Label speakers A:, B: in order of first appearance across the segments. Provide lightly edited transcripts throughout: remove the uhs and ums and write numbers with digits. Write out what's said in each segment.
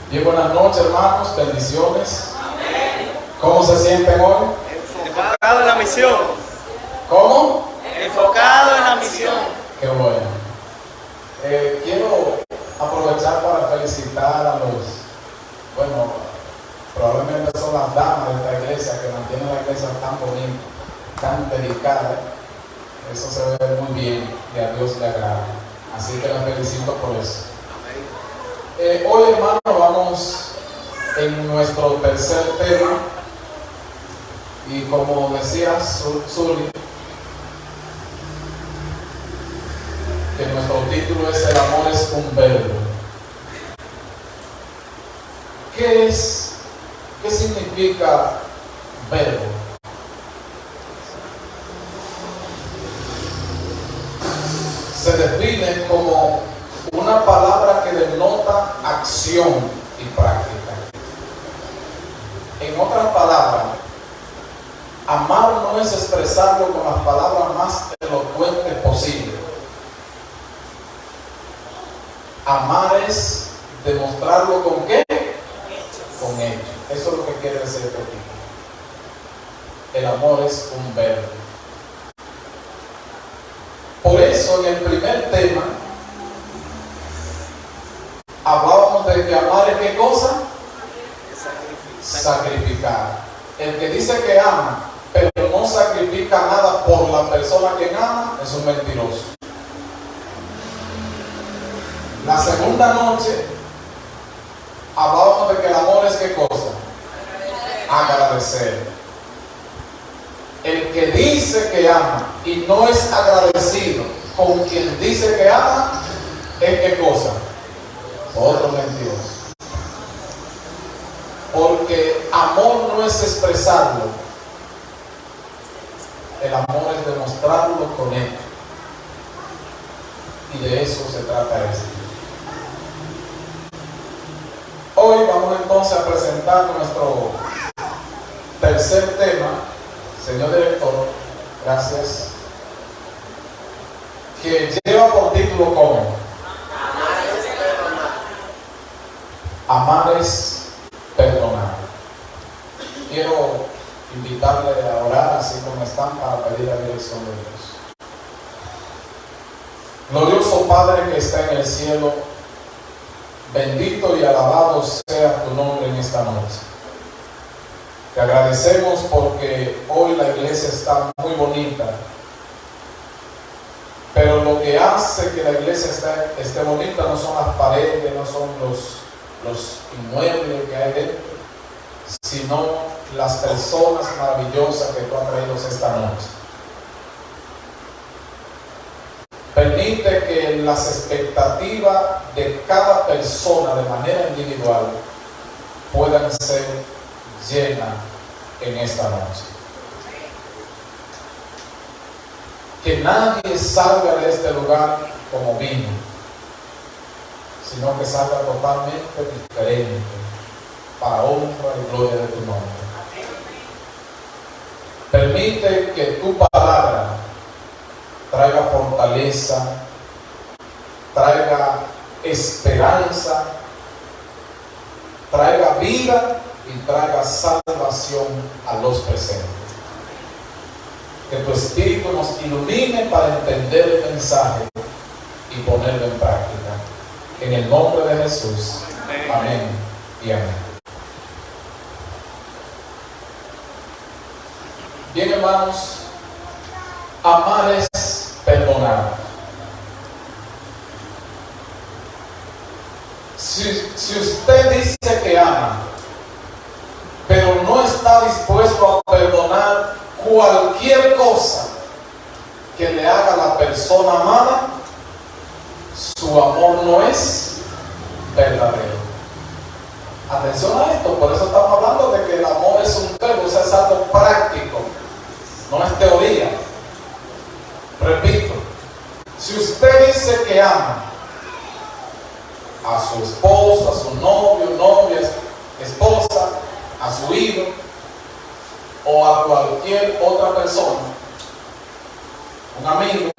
A: Bien, buenas noches, hermanos, bendiciones. ¿Cómo se sienten hoy?
B: Enfocado en la misión.
A: ¿Cómo?
B: Enfocado en la misión.
A: Qué bueno. Quiero aprovechar para felicitar a probablemente son las damas de esta iglesia que mantienen la iglesia tan bonita, tan dedicada. Eso se ve muy bien y a Dios le agrada. Así que las felicito por eso. Hoy, hermano, vamos en nuestro tercer tema. Y como decía Zuli, que nuestro título es El amor es un verbo. ¿Qué significa verbo? Se define como una palabra que denota acción y práctica. En otras palabras, amar no es expresarlo con las palabras más elocuentes posibles. Amar es demostrarlo ¿con qué? Con hechos. Eso es lo que quiere decir este título. El amor es un verbo. Por eso en el primer tema hablábamos de que amar es ¿qué cosa? Sacrificar. El que dice que ama pero no sacrifica nada por la persona que ama es un mentiroso. La segunda noche hablábamos de que el amor es ¿qué cosa? Agradecer. El que dice que ama y no es agradecido con quien dice que ama es ¿qué cosa? Otro mentiroso. Porque amor no es expresarlo, el amor es demostrarlo con él. Y de eso se trata esto. Hoy vamos entonces a presentar nuestro tercer tema. Señor director, gracias. Que lleva por título como Amar es perdonar. Quiero invitarle a orar así como están para pedir la dirección de Dios. Glorioso Padre que está en el cielo, bendito y alabado sea tu nombre en esta noche. Te agradecemos porque hoy la iglesia está muy bonita, pero lo que hace que la iglesia esté bonita no son las paredes, no son los inmuebles que hay dentro, sino las personas maravillosas que tú has traído esta noche. Permite que las expectativas de cada persona de manera individual puedan ser llenas en esta noche. Que nadie salga de este lugar como vino, sino que salga totalmente diferente para honra y gloria de tu nombre. Permite que tu palabra traiga fortaleza, traiga esperanza, traiga vida y traiga salvación a los presentes. Que tu Espíritu nos ilumine para entender el mensaje y ponerlo en práctica. En el nombre de Jesús. Amén y amén. Bien, hermanos, amar es perdonar. Si usted dice que ama, pero no está dispuesto a perdonar cualquier cosa que le haga a la persona amada, su amor no es verdadero. Atención a esto, por eso estamos hablando de que el amor es un verbo, o sea, es algo práctico, no es teoría. Repito, si usted dice que ama a su esposo, a su novio, novia, esposa, a su hijo o a cualquier otra persona, un amigo,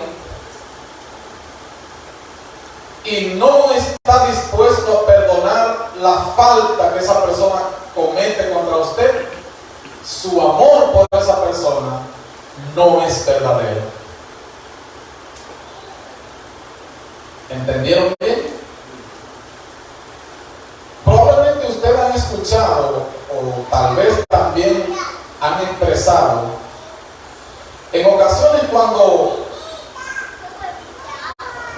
A: y no está dispuesto a perdonar la falta que esa persona comete contra usted, su amor por esa persona no es verdadero. ¿Entendieron bien? Probablemente ustedes han escuchado, o tal vez también han expresado, en ocasiones cuando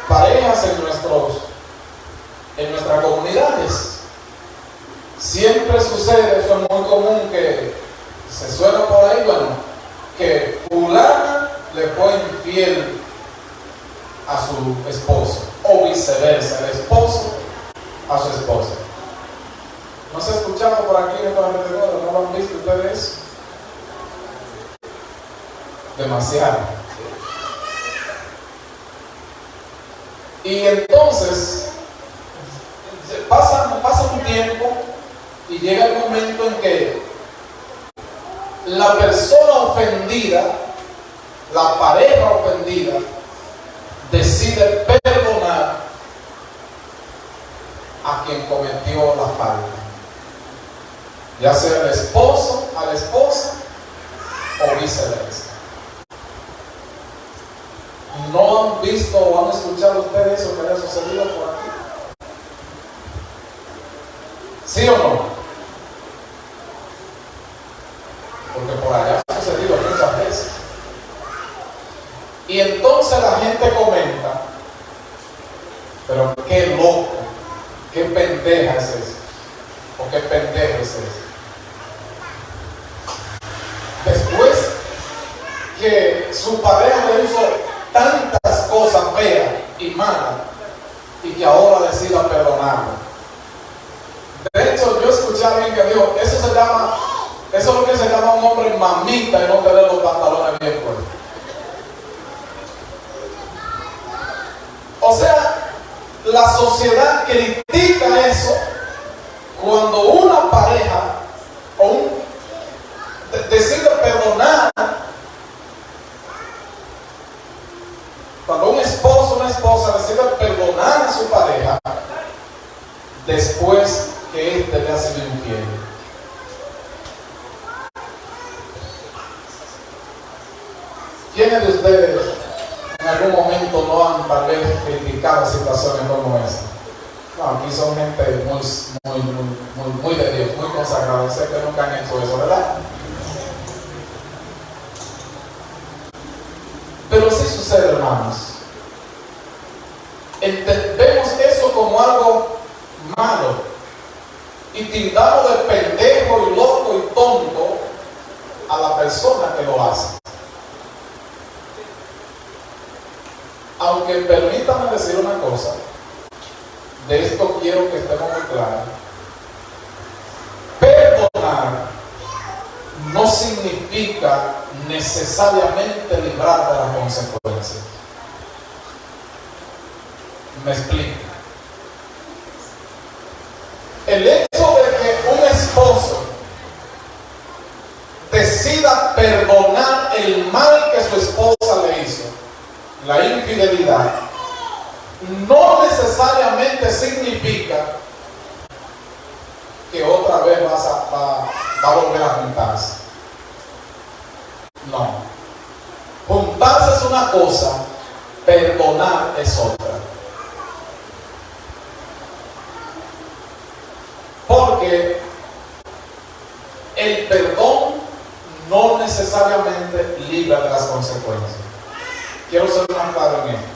A: parejas en nuestras comunidades, siempre sucede, eso es muy común, que se suena por ahí, bueno, que fulana le fue infiel a su esposo, o viceversa, el esposo a su esposa. ¿No se ha escuchado por aquí en estos alrededores? ¿No lo han visto ustedes? Demasiado. Y entonces pasa un tiempo y llega el momento en que la persona ofendida, la pareja ofendida, decide perdonar a quien cometió la falta, ya sea el esposo a la esposa o viceversa. ¿No han visto o han escuchado ustedes eso que haya sucedido por aquí? ¿Sí o no? Porque por allá ha sucedido muchas veces. Y entonces la gente comenta, pero qué loco, qué pendeja es eso, o qué pendejo es eso. Después que su pareja le hizo tantas cosas feas y malas, y que ahora decida perdonarlo. De hecho, yo escuché a alguien que dijo, eso es lo que se llama un hombre mamita y no tener los pantalones bien puestos. O sea, la sociedad critica eso cuando una pareja decide perdonar, cuando un esposo o una esposa decide perdonar a su pareja después que éste le ha sido infiel. ¿Quiénes de ustedes en algún momento no han tal vez criticado situaciones como esa? No, aquí son gente muy de Dios, muy consagrada. Sé que nunca han hecho eso, ¿verdad? Pero sí sucede, hermanos. Vemos eso como algo malo y tildamos de pendejo y loco y tonto a la persona que lo hace. Aunque permítanme decir una cosa, de esto quiero que estemos muy claros. Perdonar no significa necesariamente librar de las consecuencias. Me explico. El hecho de que un esposo decida perdonar el mal que su esposa le hizo, la infidelidad, no necesariamente significa que otra vez va a volver a juntarse. No. Juntarse es una cosa, perdonar es otra. Porque el perdón no necesariamente libra de las consecuencias. Quiero ser más claro en esto.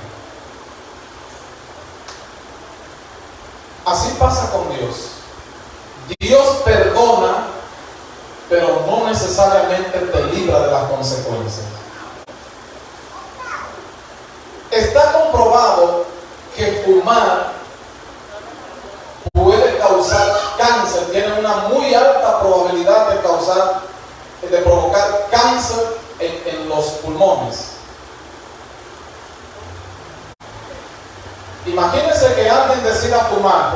A: Así pasa con Dios. Dios perdona, pero no necesariamente te libra de las consecuencias. Está comprobado que fumar puede causar cáncer, tiene una muy alta probabilidad de provocar cáncer en los pulmones. Imagínense que alguien decida fumar,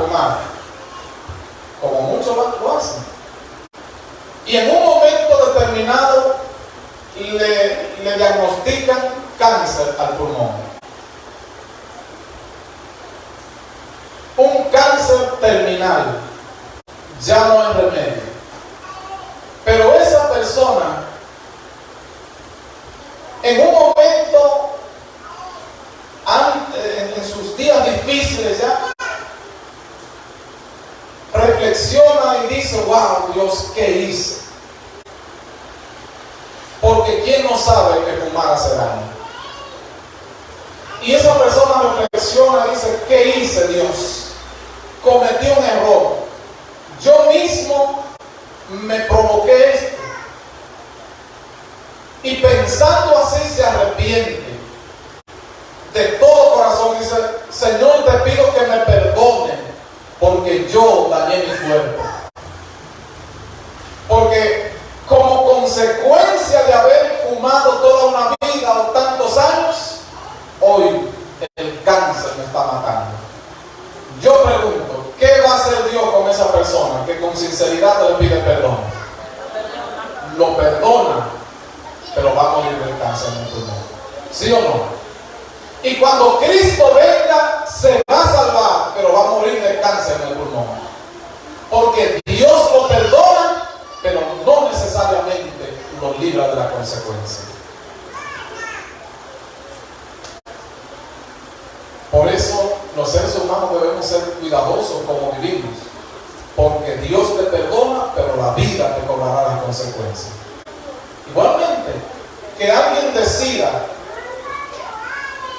A: como muchos lo hacen, y en un momento determinado le diagnostican cáncer al pulmón. Un cáncer terminal. ya no hay remedio. Pero esa persona, en un momento, en sus días difíciles ya, reflexiona y dice: wow, Dios, ¿qué hice? Porque ¿quién no sabe que fumar hace daño? Y esa persona reflexiona y dice: ¿qué hice, Dios? Cometí un error. Yo mismo me provoqué esto. Y pensando así se arrepiente. De todo corazón dice: Señor, te pido que me perdone porque yo dañé mi cuerpo. Porque como consecuencia de haber fumado toda una vida o tantos años, hoy el cáncer me está matando. Yo pregunto, ¿qué va a hacer Dios con esa persona que con sinceridad le pide perdón? Lo perdona, pero va a morir del cáncer en el pulmón. ¿Sí o no? Y cuando Cristo venga, se va a salvar, pero va a morir de cáncer en el pulmón. Porque Dios lo perdona, pero no necesariamente lo libra de la consecuencia. Por eso los seres humanos debemos ser cuidadosos como vivimos. Porque Dios te perdona, pero la vida te cobrará las consecuencias. Igualmente, que alguien decida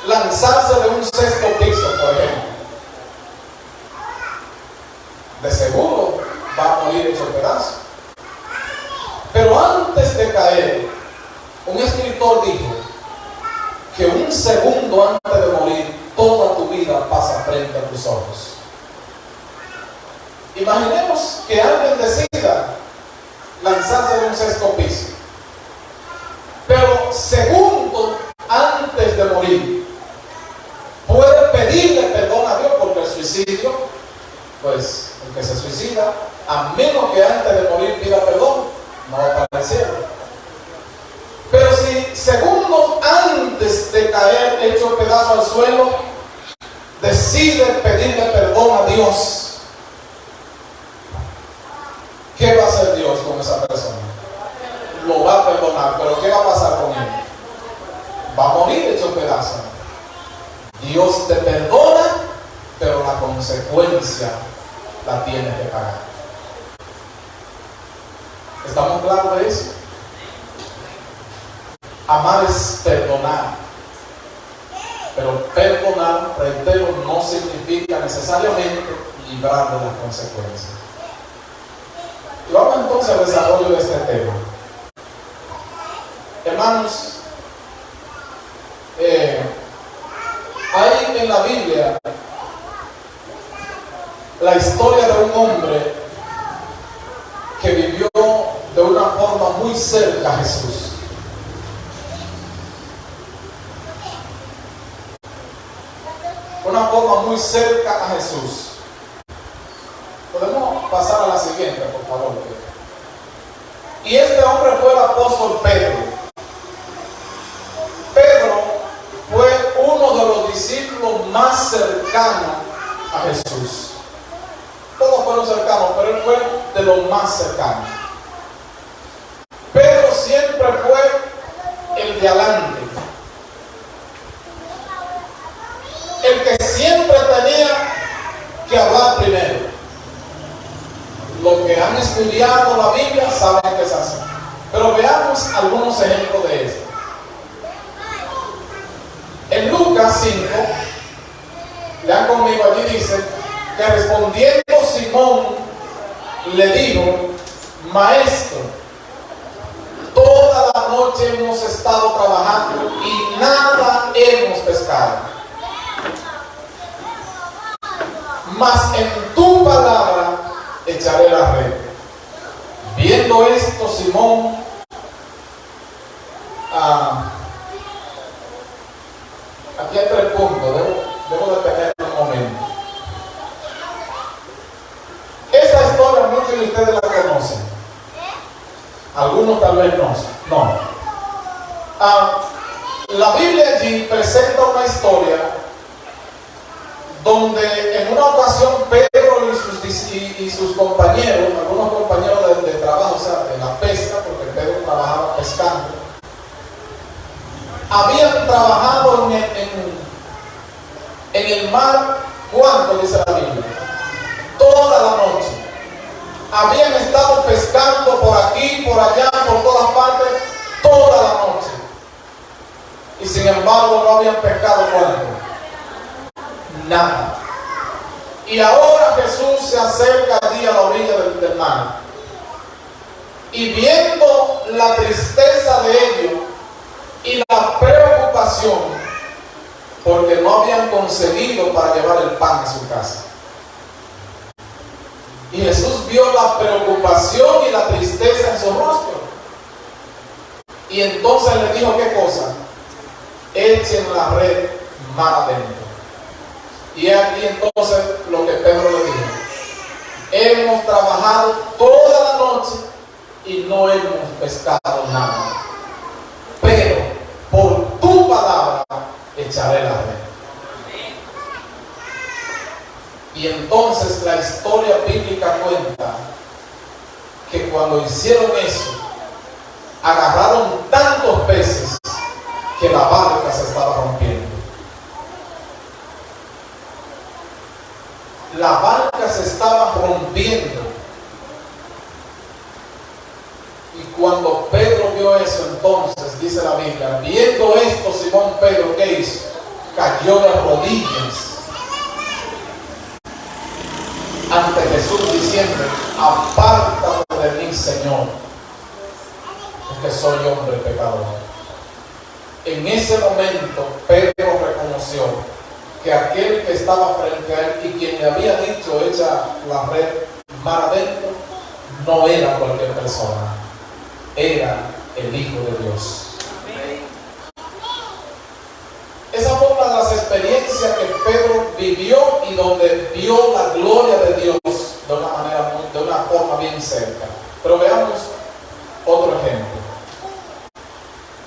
A: lanzarse de un sexto piso, por ejemplo, de seguro va a morir hecho pedazo. Pero antes de caer, un escritor dijo que un segundo antes de morir, toda tu vida pasa frente a tus ojos. Imaginemos que alguien decida lanzarse de un sexto piso, pero segundo antes de morir puede pedirle perdón a Dios, porque el suicidio, pues el que se suicida, a menos que antes de morir pida perdón, no va para el cielo. Pero si segundos antes de caer hecho pedazo al suelo, decide pedirle perdón a Dios, ¿qué va a hacer Dios con esa persona? Lo va a perdonar, pero ¿qué va a pasar con él? Va a morir hecho pedazo. Dios te perdona, pero la consecuencia la tienes que pagar. ¿Estamos claros de eso? Amar es perdonar, pero perdonar, reitero, no significa necesariamente librar de las consecuencias. Y vamos entonces al desarrollo de este tema. Hermanos, hay en la Biblia la historia de un hombre que vivió de una forma muy cerca a Jesús. Una forma muy cerca a Jesús. Podemos pasar a la siguiente, por favor. Y este hombre fue el apóstol Pedro. Pedro fue uno de los discípulos más cercanos a Jesús. Todos fueron cercanos, pero él fue de los más cercanos. Pedro siempre fue el de adelante, el que siempre tenía que hablar primero. Los que han estudiado la Biblia saben que es así. Pero veamos algunos ejemplos de esto. En Lucas 5, lean conmigo, allí dice que respondiendo Simón le dijo: Maestro, toda la noche hemos estado trabajando y nada hemos pescado, mas en tu palabra echaré la red. Viendo esto, Simón aquí hay 3 puntos, debo detener un momento. Esta historia muchos de ustedes la conocen, algunos tal vez no. La Biblia allí presenta una historia donde en una ocasión Pedro y sus compañeros, habían trabajado en el mar, ¿cuánto dice la Biblia? Toda la noche. Habían estado pescando por aquí, por allá, por todas partes, toda la noche. Y sin embargo no habían pescado cuánto. Nada. Y ahora Jesús se acerca allí a la orilla del mar. Y viendo la tristeza de ellos y la preocupación, porque no habían conseguido para llevar el pan a su casa. Y Jesús vio la preocupación y la tristeza en su rostro. Y entonces le dijo, ¿qué cosa? Echen la red mar adentro. Y aquí entonces lo que Pedro le dijo: hemos trabajado toda la noche y no hemos pescado nada, pero por tu palabra echaré la red. Y entonces la historia bíblica cuenta que cuando hicieron eso, agarraron tantos peces que la barca se estaba rompiendo. La barca se estaba rompiendo. Y cuando Pedro vio eso, entonces dice la Biblia, viendo esto, Simón Pedro, ¿qué hizo? Cayó de rodillas ante Jesús diciendo: apártate de mí, Señor, porque soy hombre pecador. En ese momento Pedro reconoció que aquel que estaba frente a él y quien le había dicho echa la red mar adentro no era cualquier persona, era el Hijo de Dios. Esa fue una de las experiencias que Pedro vivió y donde vio la gloria de Dios de una forma bien cerca. Pero veamos otro ejemplo.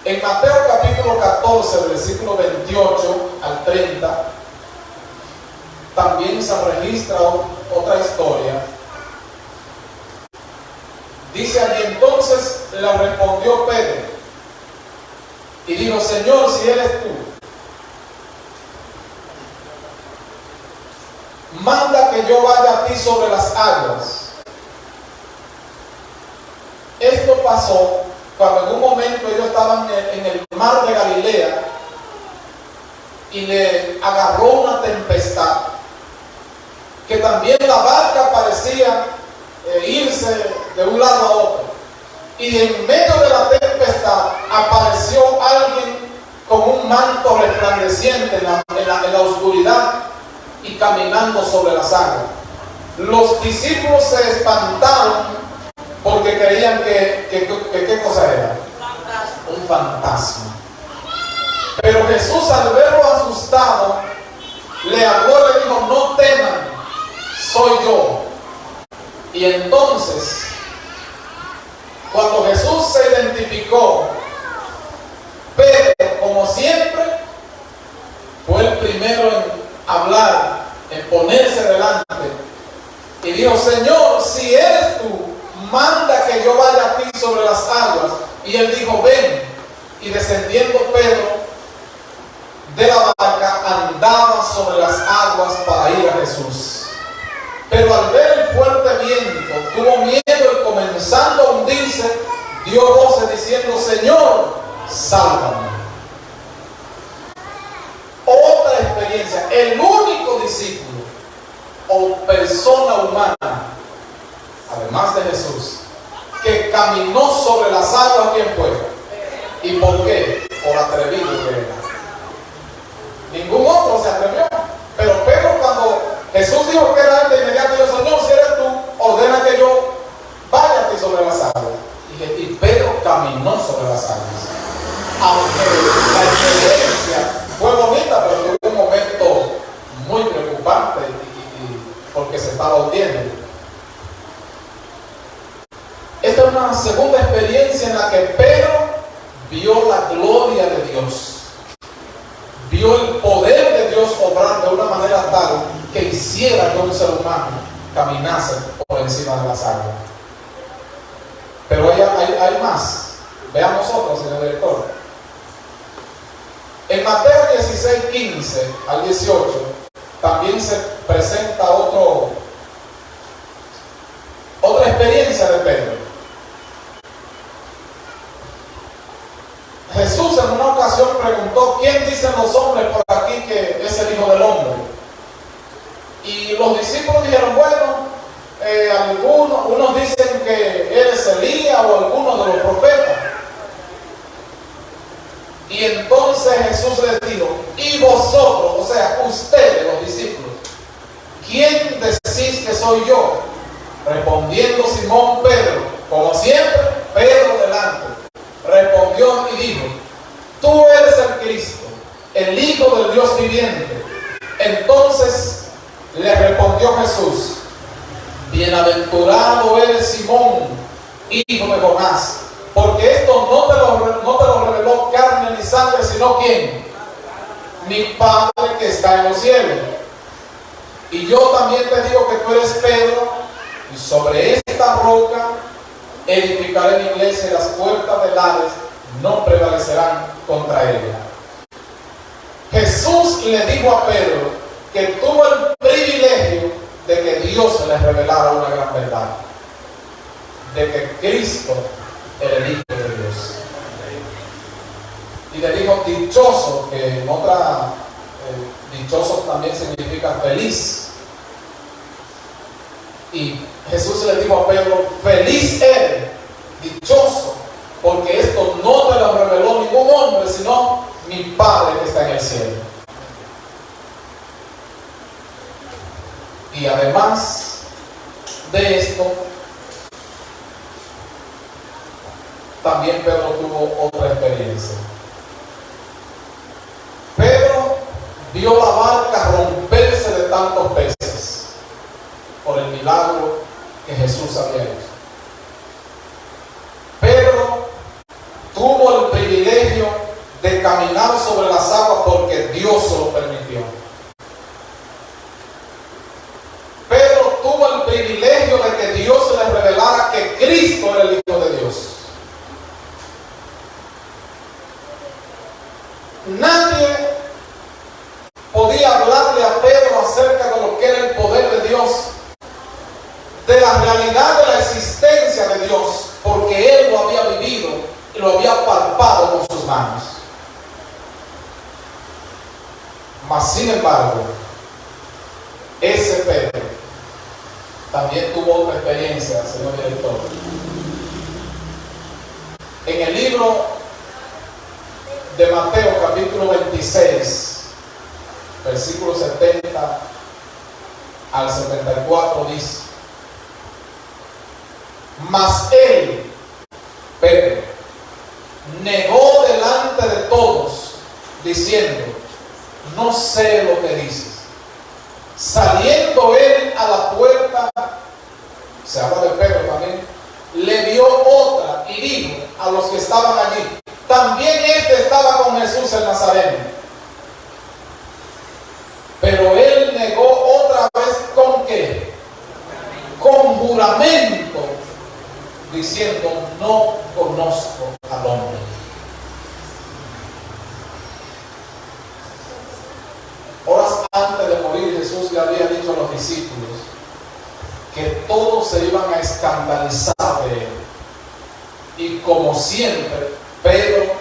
A: En Mateo capítulo 14, versículo 28 al 30, también se registra otra historia. Dice allí: entonces le respondió Pedro y dijo: Señor, si eres tú, manda que yo vaya a ti sobre las aguas. Esto pasó cuando en un momento ellos estaban en el mar de Galilea y le agarró una tempestad, que también la barca parecía irse de un lado a otro, y en medio de la tempestad apareció alguien con un manto resplandeciente en la oscuridad y caminando sobre las aguas. Los discípulos se espantaron porque creían que ¿qué cosa era? Un fantasma. Pero Jesús, al verlo asustado, le habló y le dijo: no teman, soy yo. Y entonces, cuando Jesús se identificó, Pedro, como siempre, fue el primero en hablar, en ponerse delante, y dijo: Señor, si eres tú, manda que yo vaya a ti sobre las aguas. Y él dijo: ven. Y descendiendo Pedro de la barca, andaba sobre las aguas para ir a Jesús. Pero al ver el fuerte viento, tuvo miedo y comenzando a hundirse, dio voces diciendo: Señor, sálvame. Otra experiencia. El único discípulo o persona humana, además de Jesús, que caminó sobre las aguas, ¿quién fue? ¿Y por qué? Por atrevido que era. Ningún otro se atrevió. Pero Pedro, cuando Jesús dijo que era él, de inmediato dijo: Señor, si eres tú, ordena que yo vaya a ti sobre las aguas. Y Pedro caminó sobre las aguas. Aunque la experiencia fue bonita, pero tuvo un momento muy preocupante porque se estaba hundiendo. Esta es una segunda experiencia en la que Pedro vio la gloria de Dios. Vio el poder de Dios obrar de una manera tal que hiciera que un ser humano caminase por encima de las aguas. Pero hay más. Veamos otro, señor director. En Mateo 16, 15 al 18, también se presenta otra experiencia de Pedro. Jesús en una ocasión preguntó: ¿quién dicen los hombres por aquí que es el Hijo del Hombre? Y los discípulos dijeron: bueno, unos dicen que eres Elías o alguno de los profetas. Y entonces Jesús les dijo: y vosotros, o sea, ustedes, los discípulos, ¿quién decís que soy yo? Respondiendo Simón Pedro, como siempre, Pedro delante, respondió y dijo: tú eres el Cristo, el Hijo del Dios viviente. Entonces le respondió Jesús: bienaventurado eres Simón, hijo de Jonás, porque esto no te lo reveló carne ni sangre, sino ¿quién? Mi Padre que está en los cielos. Y yo también te digo que tú eres Pedro, y sobre esta roca edificaré mi iglesia, y las puertas del Hades no prevalecerán contra ella. Jesús le dijo a Pedro que tuvo el privilegio de que Dios le revelara una gran verdad, de que Cristo era el Hijo de Dios. Y le dijo dichoso, que en otra, dichoso también significa feliz. Y Jesús le dijo a Pedro: feliz eres, dichoso, porque esto no te lo reveló ningún hombre, sino mi Padre que está en el cielo. Y además de esto, también Pedro tuvo otra experiencia. Pedro vio la barca romperse de tantos peces por el milagro que Jesús había hecho. Pedro tuvo el privilegio de caminar sobre las aguas porque Dios se lo permitió. Pedro tuvo el privilegio de que Dios le revelara que Cristo era el Hijo de Dios. Nadie podía hablarle a Pedro acerca de lo que era el poder de Dios, de la realidad de la existencia de Dios, porque él lo había vivido y lo había palpado con sus manos. Mas sin embargo, ese Pedro también tuvo otra experiencia, señor director. En el libro de Mateo capítulo 26, versículo 70 al 74 dice: mas él, Pedro, negó delante de todos, diciendo: no sé lo que dices. Saliendo él a la puerta, se habla de Pedro también, le dio otra y dijo a los que estaban allí: también este estaba con Jesús el Nazareno. Pero él negó otra vez, ¿con qué? Con juramento, diciendo: no conozco al hombre. Horas antes de morir, Jesús le había dicho a los discípulos que todos se iban a escandalizar de él. Y como siempre, Pedro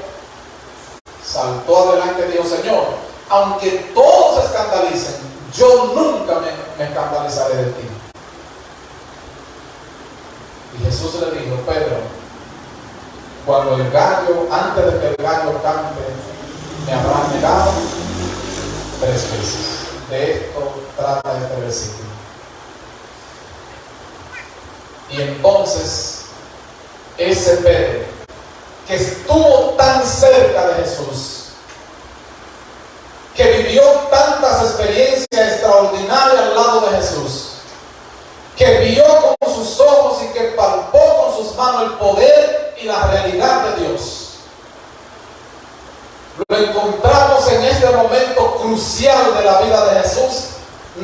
A: saltó adelante y dijo: Señor, aunque todos se escandalicen, yo nunca me escandalizaré de ti. Y Jesús le dijo: Pedro, cuando el gallo, antes de que el gallo cante, me habrás negado 3 veces. De esto trata este versículo. Y entonces, ese Pedro, que estuvo tan cerca de Jesús, que vivió tantas experiencias extraordinarias al lado de Jesús, que vio con sus ojos y que palpó con sus manos el poder y la realidad de Dios, lo encontramos en este momento crucial de la vida de Jesús,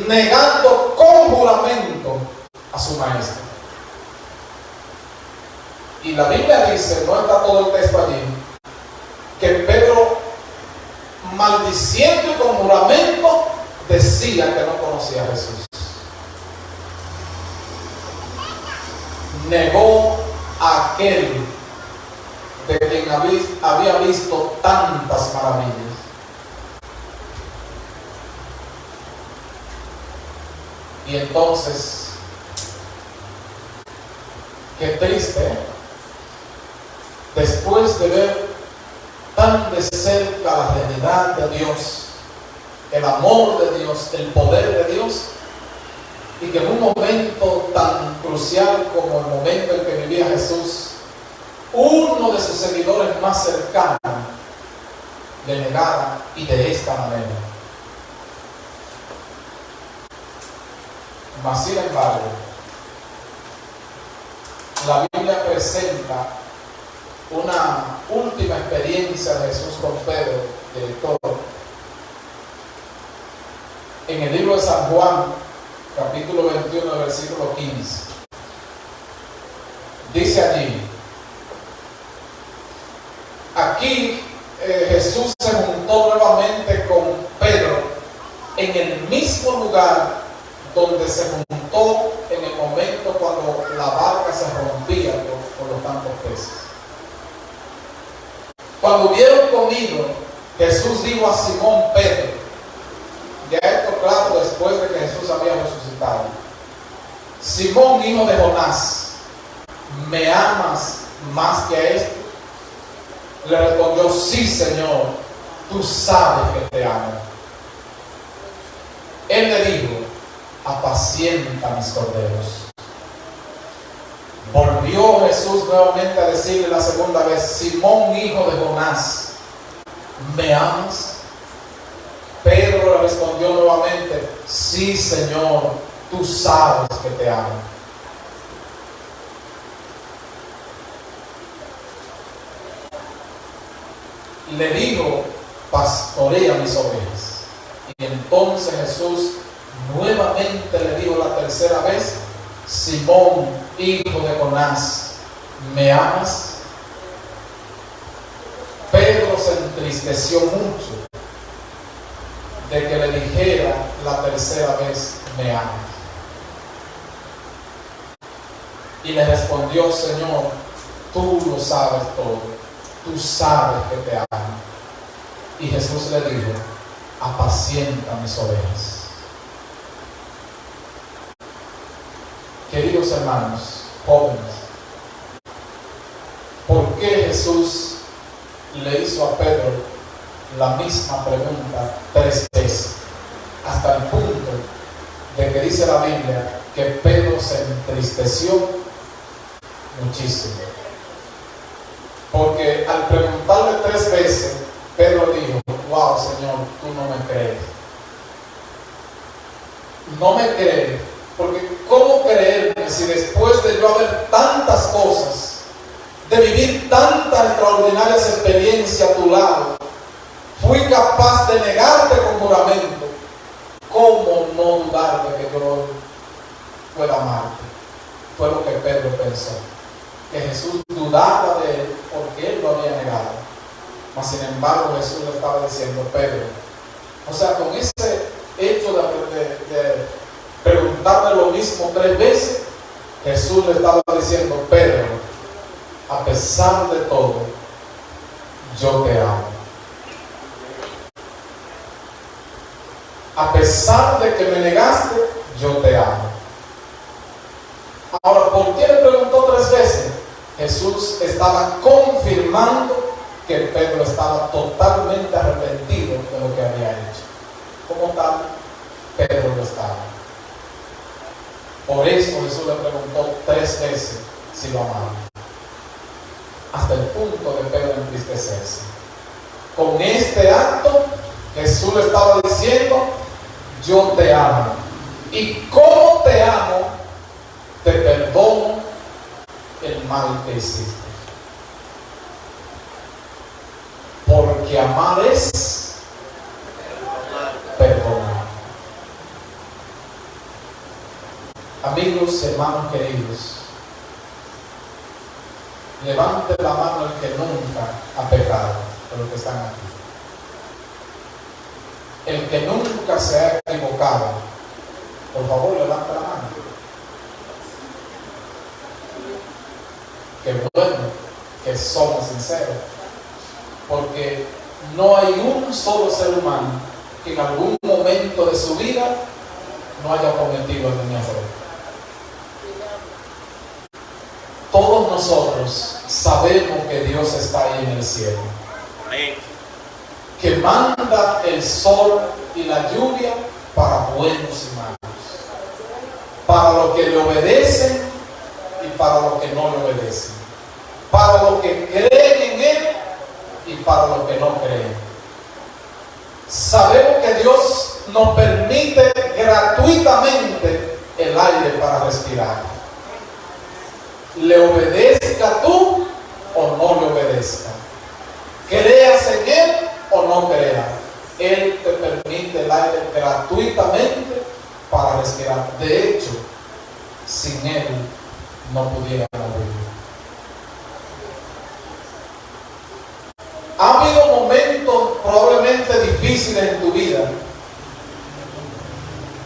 A: negando con juramento a su maestro. Y la Biblia dice, no está todo el texto allí, que Pedro maldiciendo y con juramento, decía que no conocía a Jesús. Negó a aquel de quien había visto tantas maravillas. Y entonces, qué triste, después de ver tan de cerca la realidad de Dios, el amor de Dios, el poder de Dios, y que en un momento tan crucial como el momento en que vivía Jesús, uno de sus seguidores más cercanos le negara, y de esta manera. Mas sin embargo, la Biblia presenta una última experiencia de Jesús con Pedro, director. En el libro de San Juan, capítulo 21, versículo 15, dice allí: aquí Jesús se juntó nuevamente con Pedro en el mismo lugar donde se juntó en el momento cuando la barca se rompía por los tantos peces. Cuando hubieron comido, Jesús dijo a Simón Pedro, ya esto claro después de que Jesús había resucitado: Simón, hijo de Jonás, ¿me amas más que a esto? Le respondió: sí, Señor, tú sabes que te amo. Él le dijo: apacienta mis corderos. Volvió Jesús nuevamente a decirle la segunda vez: Simón, hijo de Jonás, ¿me amas? Pedro le respondió nuevamente: sí, Señor, tú sabes que te amo. Le dijo: pastorea mis ovejas. Y entonces Jesús nuevamente le dijo la tercera vez: Simón, hijo de Jonás, ¿me amas? Pedro se entristeció mucho de que le dijera la tercera vez: ¿me amas? Y le respondió: Señor, tú lo sabes todo, tú sabes que te amo. Y Jesús le dijo: apacienta mis ovejas. Queridos hermanos, jóvenes, ¿por qué Jesús le hizo a Pedro la misma pregunta 3 veces? Hasta el punto de que dice la Biblia que Pedro se entristeció muchísimo. Porque al preguntarle 3 veces, Pedro dijo: wow, Señor, tú no me crees. No me crees. Porque ¿cómo creerme si después de yo haber tantas cosas, de vivir tantas extraordinarias experiencias a tu lado, fui capaz de negarte con juramento? ¿Cómo no dudar de que yo pueda amarte? Fue lo que Pedro pensó. Que Jesús dudaba de él porque él lo había negado. Mas sin embargo Jesús le estaba diciendo: Pedro, o sea, con ese hecho de preguntarle lo mismo 3 veces, Jesús le estaba diciendo: Pedro, a pesar de todo, yo te amo. A pesar de que me negaste, yo te amo. Ahora, ¿por qué le preguntó 3 veces? Jesús estaba confirmando que Pedro estaba totalmente arrepentido de lo que había hecho. Como tal, Pedro lo estaba. Por eso Jesús le preguntó 3 veces si lo amaba. Hasta el punto de Pedro entristecerse. Con este acto, Jesús le estaba diciendo: yo te amo. Y como te amo, te perdono el mal que hiciste. Porque amar es perdonar. Amigos, hermanos queridos, levante la mano el que nunca ha pecado, de los que están aquí. El que nunca se ha equivocado, por favor, levanta la mano. Qué bueno que somos sinceros, porque no hay un solo ser humano que en algún momento de su vida no haya cometido algún error. Todos nosotros sabemos que Dios está ahí en el cielo, que manda el sol y la lluvia para buenos y malos, para los que le obedecen y para los que no le obedecen, para los que creen en Él y para los que no creen. Sabemos que Dios nos permite gratuitamente el aire para respirar. Le obedezca tú o no le obedezca, creas en Él o no creas, Él te permite el aire gratuitamente para respirar. De hecho, sin Él no pudiéramos vivir. Ha habido momentos probablemente difíciles en tu vida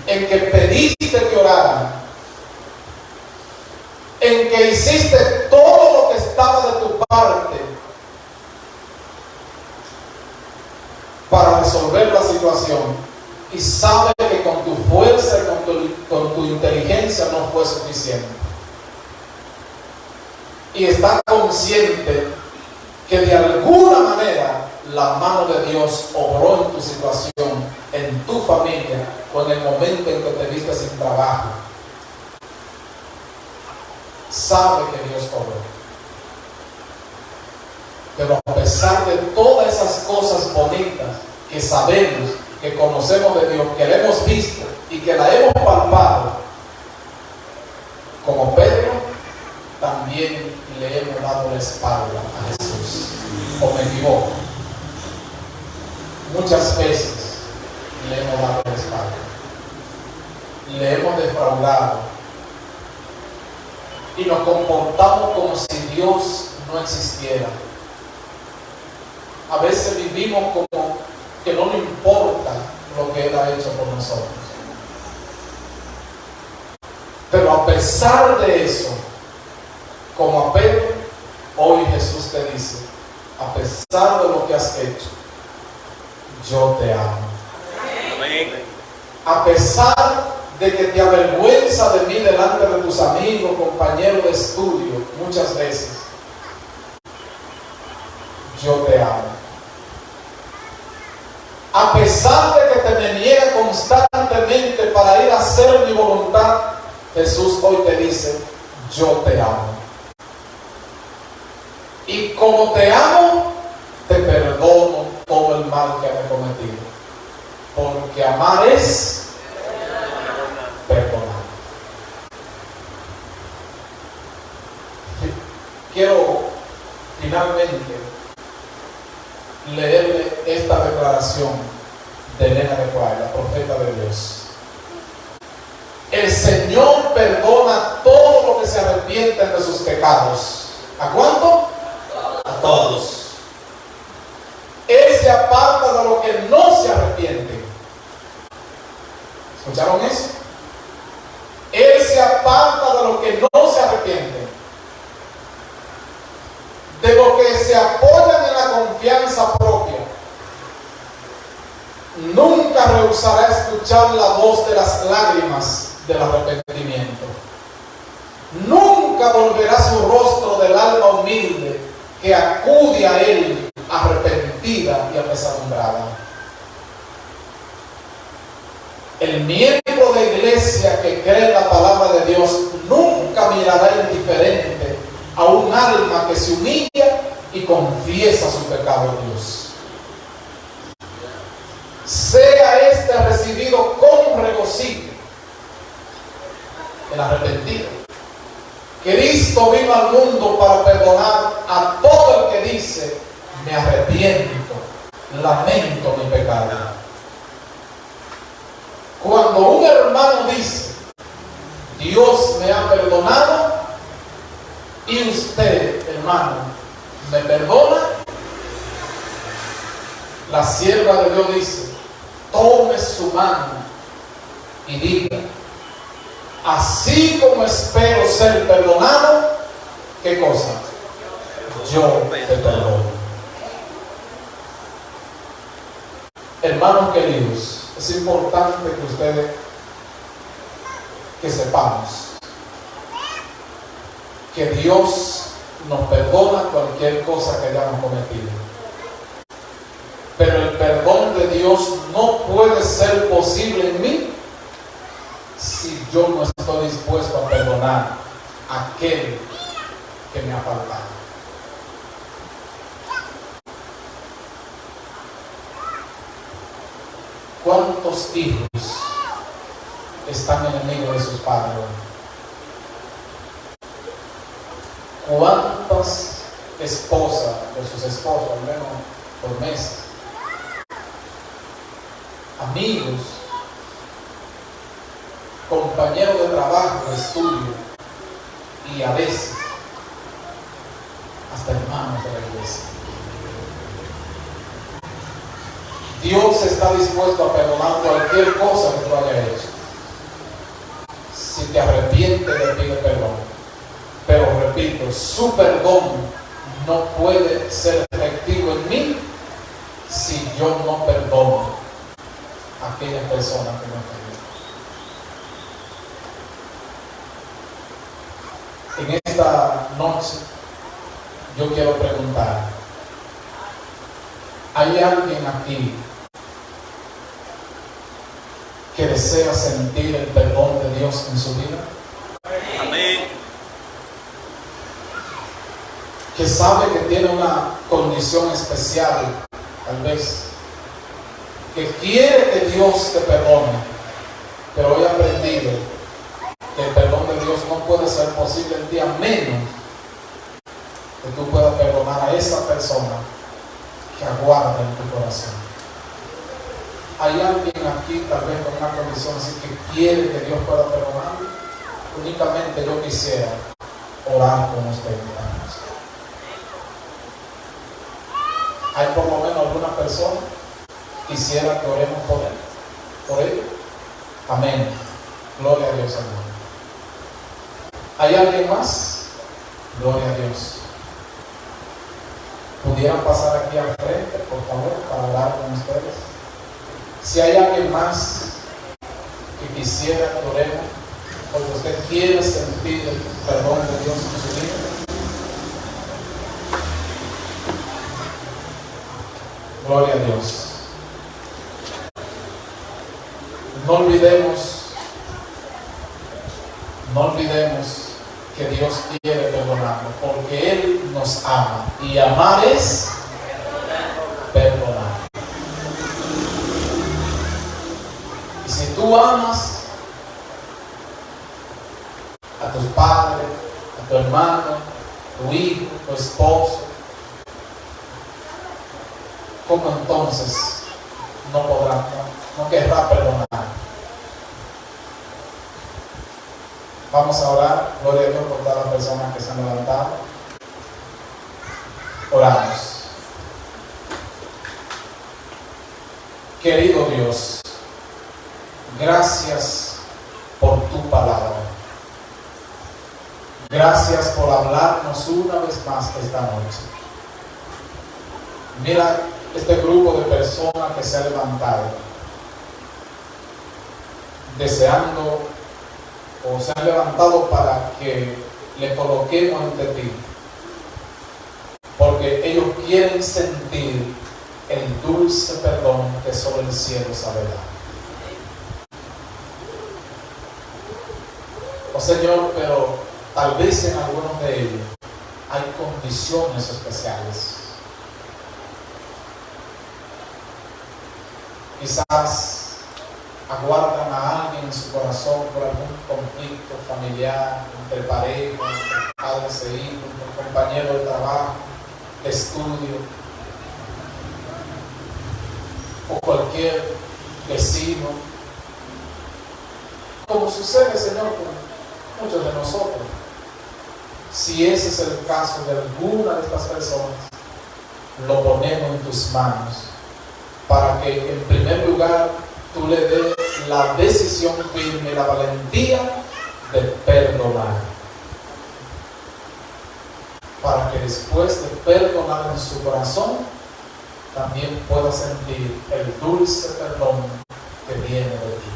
A: en que pediste que oraran, en que hiciste todo lo que estaba de tu parte para resolver la situación, y sabes que con tu fuerza y con tu inteligencia no fue suficiente, y estás consciente que de alguna manera la mano de Dios obró en tu situación, en tu familia, o en el momento en que te viste sin trabajo. Sabe que Dios obró. Pero a pesar de todas esas cosas bonitas que sabemos, que conocemos de Dios, que la hemos visto y que la hemos palpado, como Pedro, también le hemos dado la espalda a Jesús. ¿O me equivoco? Muchas veces le hemos dado la espalda, le hemos defraudado y nos comportamos como si Dios no existiera. A veces vivimos como que no le importa lo que Él ha hecho por nosotros. Pero a pesar de eso, como a Pedro, hoy Jesús te dice: a pesar de lo que has hecho, yo te amo.
B: Amén.
A: A pesar de que te avergüenza de mí delante de tus amigos, compañeros de estudio, muchas veces, yo te amo. A pesar de que te me niega constantemente para ir a hacer mi voluntad, Jesús hoy te dice: yo te amo. Y como te amo, te perdono todo el mal que he cometido. Porque amar es perdonar. Quiero finalmente leerle esta declaración de Elena de White, la profeta de Dios. El Señor perdona todo lo que se arrepienten de sus pecados. ¿A cuánto? A todos. Él se aparta de lo que no se arrepiente. ¿Escucharon eso? Él se aparta de lo que no se arrepiente, de lo que se apoyan en la confianza propia. Nunca rehusará escuchar la voz de las lágrimas del arrepentimiento. Nunca volverá su rostro del alma humilde que acude a Él arrepentida y apesadumbrada. El miembro de iglesia que cree en la palabra de Dios nunca mirará indiferente a un alma que se humilla y confiesa su pecado a Dios. Sea este recibido con regocijo, el arrepentido. Cristo vino al mundo para perdonar a todo el que dice: me arrepiento, lamento mi pecado. Cuando un hermano dice: Dios me ha perdonado, y usted, hermano, me perdona, la sierva de Dios dice: tome su mano y diga: así como espero ser perdonado, ¿qué cosa? Yo te perdono. Hermanos queridos, es importante que ustedes que sepamos que Dios nos perdona cualquier cosa que hayamos cometido. Pero el perdón de Dios no puede ser posible en mí si yo no estoy dispuesto a perdonar a aquel que me ha faltado. ¿Cuántos hijos están enemigos de sus padres? ¿Cuántas esposas de sus esposos, al menos por meses? Amigos, compañeros de trabajo, de estudio, y a veces hasta hermanos de la iglesia. Dios está dispuesto a perdonar cualquier cosa que tú hayas hecho, si te arrepientes, le pide perdón. Pero repito, su perdón no puede ser efectivo en mí si yo no perdono a aquellas personas que me ofendieron. En esta noche yo quiero preguntar: ¿hay alguien aquí que desea sentir el perdón de Dios en su vida?
B: Amén.
A: Que sabe que tiene una condición especial, tal vez, que quiere que Dios te perdone, pero hoy ha aprendido que el perdón de Dios no puede ser posible en ti a menos que tú puedas perdonar a esa persona que aguarda en tu corazón. ¿Hay alguien aquí tal vez con una condición así que quiere que Dios pueda perdonar? Únicamente yo quisiera orar con usted, hermanos. ¿Hay por lo menos alguna persona que quisiera que oremos por él? ¿Por él? Amén. Gloria a Dios, hermano. ¿Hay alguien más? Gloria a Dios. ¿Pudieran pasar aquí al frente, por favor, para hablar con ustedes? Si hay alguien más que quisiera que oremos, porque usted quiere sentir el perdón de Dios en su vida. Gloria a Dios. No olvidemos que Dios quiere perdonarnos, porque Él nos ama, y amar es perdonar. Y si tú amas a tus padres, a tu hermano, tu hijo, tu esposo, ¿cómo entonces no querrá perdonar? Vamos a orar. Gloria a Dios por todas las personas que se han levantado. Oramos. Querido Dios, gracias por tu palabra. Gracias por hablarnos una vez más esta noche. Mira este grupo de personas que se ha levantado deseando, o se han levantado para que le coloquemos ante ti, porque ellos quieren sentir el dulce perdón que solo el cielo sabe dar. Oh Señor, pero tal vez en algunos de ellos hay condiciones especiales. Quizás aguardan a alguien en su corazón por algún conflicto familiar, entre pareja, entre padres e hijos, entre compañeros de trabajo, de estudio, o cualquier vecino, como sucede, Señor, con muchos de nosotros. Si ese es el caso de alguna de estas personas, lo ponemos en tus manos, para que en primer lugar tú le des la decisión firme, la valentía de perdonar. Para que después de perdonar en su corazón, también pueda sentir el dulce perdón que viene de ti.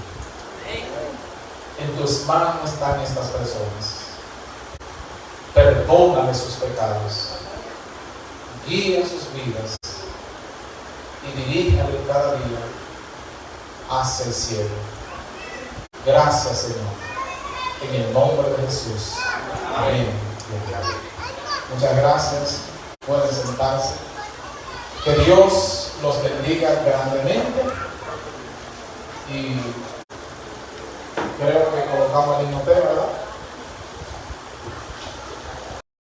A: En tus manos están estas personas. Perdónale sus pecados, guía sus vidas y diríjale cada día hacia el cielo. Gracias, Señor, en el nombre de Jesús. Amén. Muchas gracias. Pueden sentarse. Que Dios los bendiga grandemente. Y creo que colocamos el himno, ¿verdad?